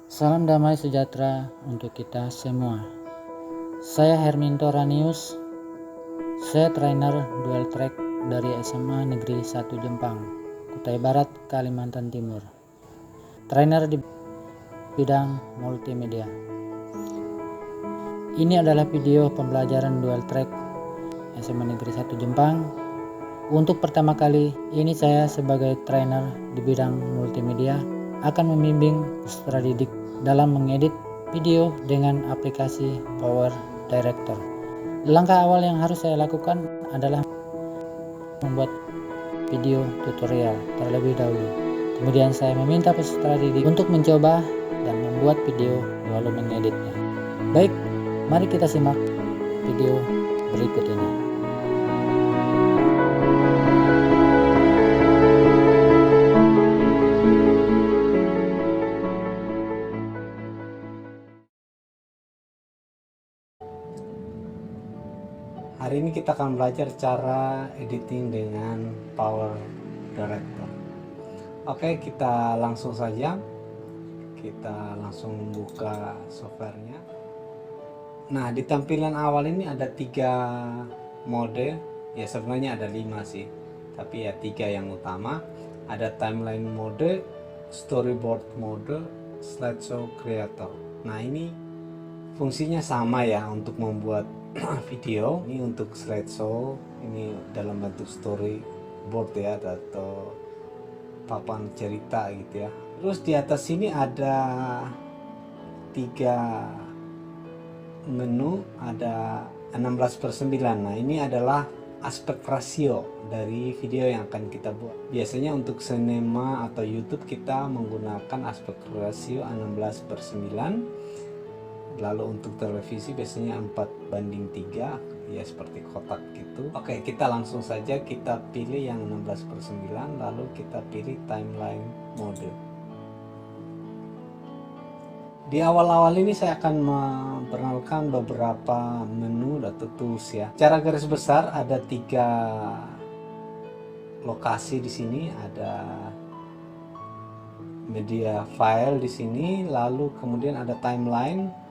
Salam damai sejahtera untuk kita semua. Saya Herminto Ranius. Saya trainer dual track dari SMA Negeri 1 Jepang, Kutai Barat, Kalimantan Timur. Trainer di bidang multimedia. Ini adalah video pembelajaran dual track SMA Negeri 1 Jepang. Untuk pertama kali ini saya sebagai trainer di bidang multimedia akan membimbing peserta didik dalam mengedit video dengan aplikasi Power Director. Langkah awal yang harus saya lakukan adalah membuat video tutorial terlebih dahulu. Kemudian saya meminta peserta didik untuk mencoba dan membuat video lalu mengeditnya. Baik, mari kita simak video berikut ini. Hari ini kita akan belajar cara editing dengan Power Director. Oke, kita langsung saja. Kita langsung buka softwarenya. Nah, di tampilan awal ini ada 3 mode. Ya sebenarnya ada 5 sih, tapi ya 3 yang utama. Ada timeline mode, storyboard mode, slideshow creator. Nah, ini fungsinya sama ya untuk membuat video. Ini untuk slideshow, ini dalam bentuk storyboard ya, atau papan cerita gitu ya. Terus di atas sini ada 3 menu, ada 16:9. Nah, ini adalah aspek rasio dari video yang akan kita buat. Biasanya untuk sinema atau YouTube kita menggunakan aspek rasio 16:9. Lalu untuk televisi biasanya 4:3, ya seperti kotak gitu. Oke, kita langsung saja kita pilih yang 16:9, lalu kita pilih timeline mode. Di awal-awal ini saya akan memperkenalkan beberapa menu atau tools ya. Secara garis besar ada 3 lokasi di sini, ada media file di sini, lalu kemudian ada timeline.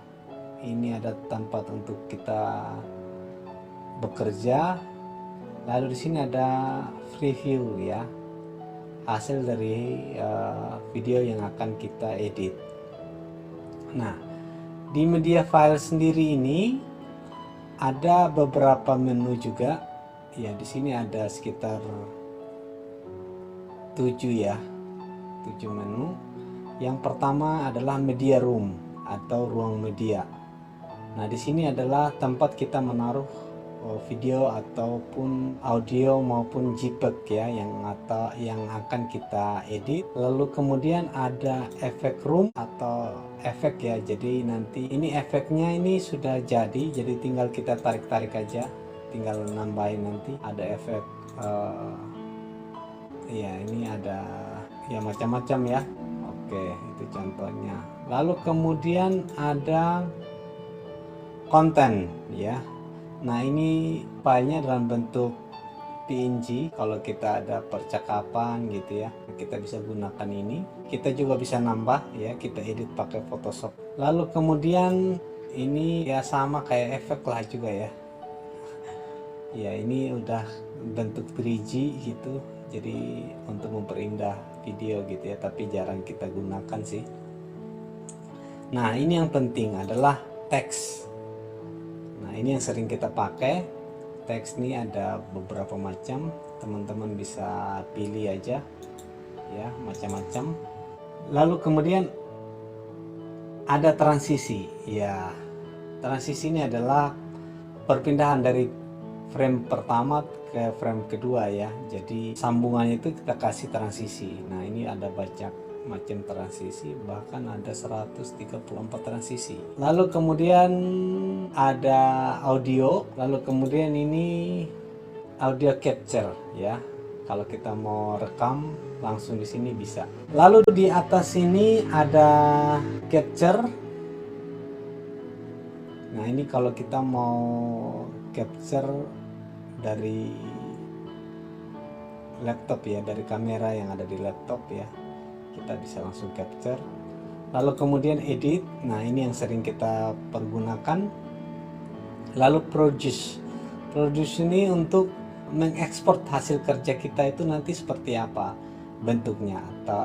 Ini ada tempat untuk kita bekerja. Lalu di sini ada preview ya, hasil dari video yang akan kita edit. Nah, di media file sendiri ini ada beberapa menu juga. Ya, di sini ada sekitar 7 ya, 7 menu. Yang pertama adalah media room atau ruang media. Nah, di sini adalah tempat kita menaruh video ataupun audio maupun JPEG ya yang akan kita edit. Lalu kemudian ada efek room atau efek ya. Jadi nanti ini efeknya ini sudah jadi tinggal kita tarik-tarik aja, tinggal nambahin nanti. Ada efek ya, ini ada ya macam-macam ya. Oke, itu contohnya. Lalu kemudian ada konten ya. Nah, ini filenya dalam bentuk PNG. Kalau kita ada percakapan gitu ya, kita bisa gunakan ini. Kita juga bisa nambah ya, kita edit pakai Photoshop. Lalu kemudian ini ya sama kayak efek lah juga ya. Ya, ini udah bentuk 3G gitu. Jadi untuk memperindah video gitu ya, tapi jarang kita gunakan sih. Nah, ini yang penting adalah teks. Nah, ini yang sering kita pakai. Teks ini ada beberapa macam, teman-teman bisa pilih aja ya, macam-macam. Lalu kemudian ada transisi ya. Transisi ini adalah perpindahan dari frame pertama ke frame kedua ya. Jadi sambungannya itu kita kasih transisi. Nah, ini ada banyak macam transisi, bahkan ada 134 transisi. Lalu kemudian ada audio, lalu kemudian ini audio capture ya. Kalau kita mau rekam langsung di sini bisa. Lalu di atas sini ada capture. Nah, ini kalau kita mau capture dari laptop ya, dari kamera yang ada di laptop ya, kita bisa langsung capture. Lalu kemudian edit, nah ini yang sering kita pergunakan. Lalu produce. Produce ini untuk mengekspor hasil kerja kita itu nanti seperti apa bentuknya, atau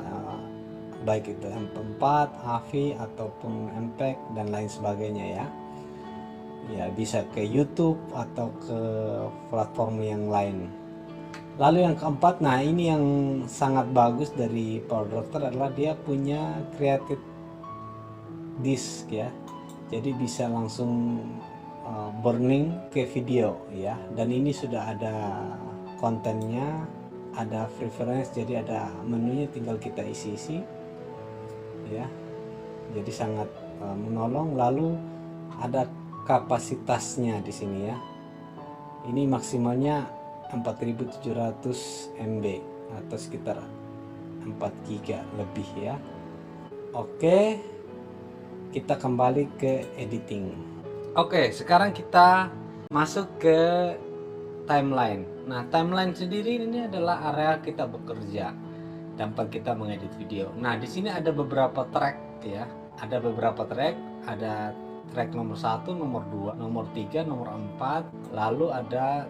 baik itu MP4, AVI ataupun MPEG dan lain sebagainya ya. Ya bisa ke YouTube atau ke platform yang lain. Lalu yang keempat, nah ini yang sangat bagus dari PowerDoctor adalah dia punya creative disk ya. Jadi bisa langsung burning ke video ya. Dan ini sudah ada kontennya, ada preference, jadi ada menunya, tinggal kita isi-isi ya. Jadi sangat menolong. Lalu ada kapasitasnya di sini ya. Ini maksimalnya 4700 MB atau sekitar 4 GB lebih ya. Oke, kita kembali ke editing. Oke, sekarang kita masuk ke timeline. Nah, timeline sendiri ini adalah area kita bekerja, tempat kita mengedit video. Nah, di sini ada beberapa track ya. Ada beberapa track, ada track nomor 1, nomor 2, nomor 3, nomor 4. Lalu ada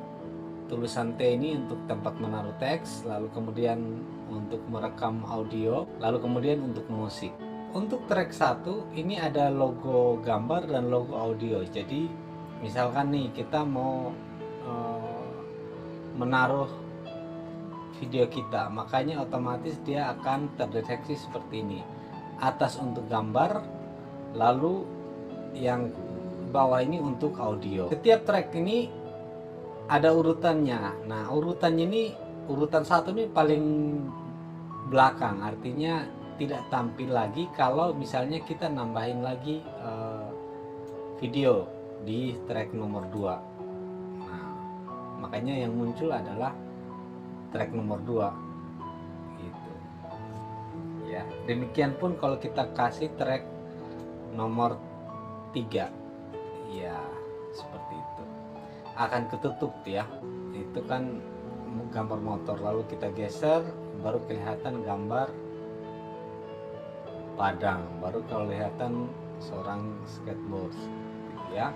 tulisan T ini untuk tempat menaruh teks, lalu kemudian untuk merekam audio, lalu kemudian untuk musik. Untuk track 1 ini ada logo gambar dan logo audio. Jadi misalkan nih kita mau menaruh video kita, makanya otomatis dia akan terdeteksi seperti ini. Atas untuk gambar, lalu yang bawah ini untuk audio. Setiap track ini ada urutannya. Nah, urutannya ini, urutan 1 ini paling belakang, artinya tidak tampil lagi kalau misalnya kita nambahin lagi video di track nomor 2. Nah, makanya yang muncul adalah track nomor 2 gitu ya. Demikian pun kalau kita kasih track nomor 3 ya, seperti itu akan ketutup ya. Itu kan gambar motor, lalu kita geser baru kelihatan gambar padang, baru kelihatan seorang skateboard gitu ya.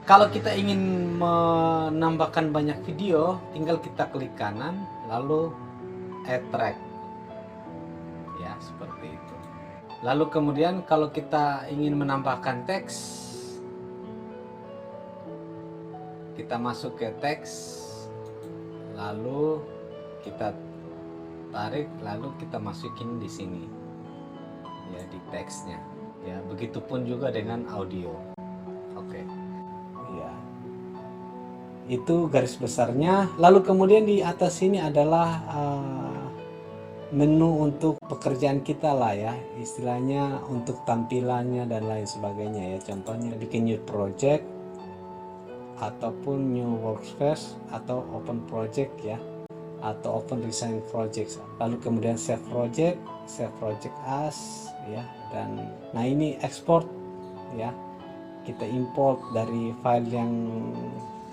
Kalau kita ingin menambahkan banyak video, tinggal kita klik kanan lalu add track ya, seperti itu. Lalu kemudian kalau kita ingin menambahkan teks, kita masuk ke teks, lalu kita tarik, lalu kita masukin di sini ya, di teksnya ya. Begitupun juga dengan audio. Oke ya, itu garis besarnya. Lalu kemudian di atas sini adalah menu untuk pekerjaan kita lah ya, istilahnya untuk tampilannya dan lain sebagainya ya. Contohnya bikin new project ataupun new workspace atau open project ya, atau open design project. Lalu kemudian save project as ya. Dan nah ini export ya, kita import dari file yang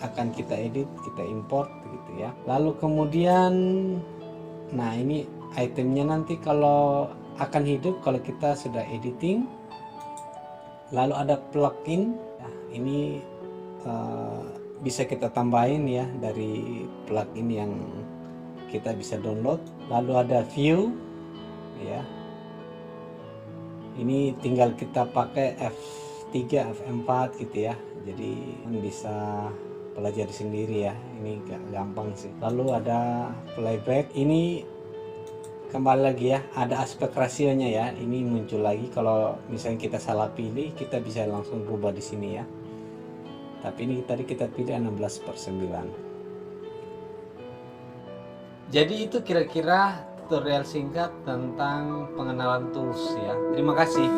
akan kita edit, kita import gitu ya. Lalu kemudian nah ini itemnya nanti kalau akan hidup kalau kita sudah editing. Lalu ada plugin ya, ini bisa kita tambahin ya dari plugin yang kita bisa download. Lalu ada view ya, ini tinggal kita pakai F3, F4 gitu ya, jadi bisa pelajari sendiri ya, ini gampang sih. Lalu ada playback, ini kembali lagi ya, ada aspek rasionya ya, ini muncul lagi. Kalau misalnya kita salah pilih, kita bisa langsung rubah di sini ya, tapi ini tadi kita pilih 16/9. Jadi itu kira-kira tutorial singkat tentang pengenalan tools ya. Terima kasih.